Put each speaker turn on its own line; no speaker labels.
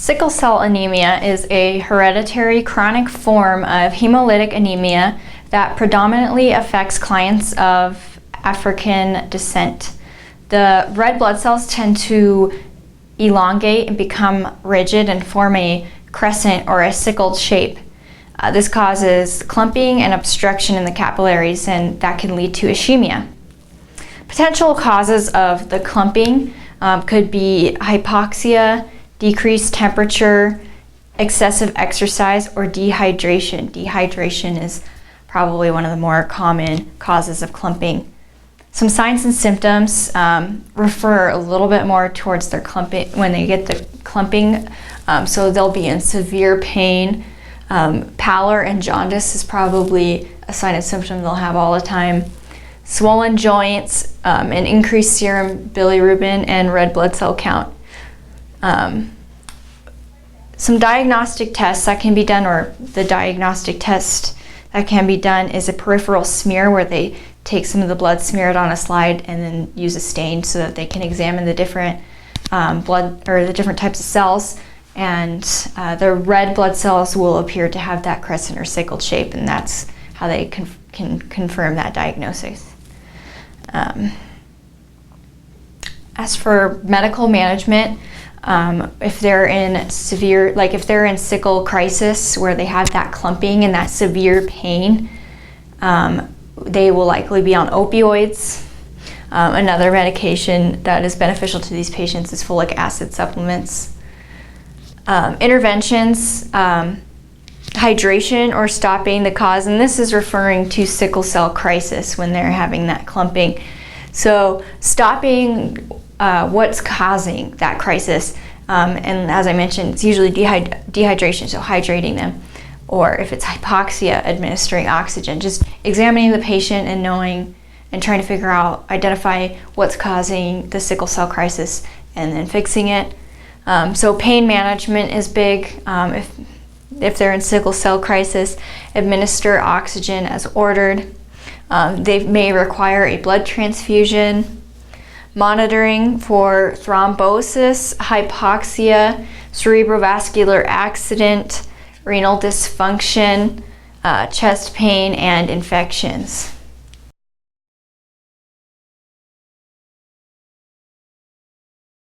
Sickle cell anemia is a hereditary chronic form of hemolytic anemia that predominantly affects clients of African descent. The red blood cells tend to elongate and become rigid and form a crescent or a sickled shape. This causes clumping and obstruction in the capillaries, and that can lead to ischemia. Potential causes of the clumping could be hypoxia, decreased temperature, excessive exercise, or dehydration. Dehydration is probably one of the more common causes of clumping. Some signs and symptoms refer a little bit more towards their clumping when they get the clumping. So they'll be in severe pain. Pallor and jaundice is probably a sign and symptom they'll have all the time. Swollen joints, an increased serum bilirubin, and red blood cell count. Some diagnostic tests that can be done, or the diagnostic test that can be done, is a peripheral smear where they take some of the blood, smear it on a slide, and then use a stain so that they can examine the different blood or the different types of cells. And the red blood cells will appear to have that crescent or sickled shape, and that's how they can confirm that diagnosis. As for medical management, if they're in severe, like if they're in sickle crisis where they have that clumping and that severe pain, they will likely be on opioids. Another medication that is beneficial to these patients is folic acid supplements. Interventions, hydration or stopping the cause, and this is referring to sickle cell crisis when they're having that clumping. So stopping what's causing that crisis, and as I mentioned, it's usually dehydration, so hydrating them, or if it's hypoxia, administering oxygen. Just examining the patient and knowing and trying to identify what's causing the sickle cell crisis and then fixing it. So pain management is big. If they're in sickle cell crisis, administer oxygen as ordered. They may require a blood transfusion. Monitoring for thrombosis, hypoxia, cerebrovascular accident, renal dysfunction, chest pain, and infections.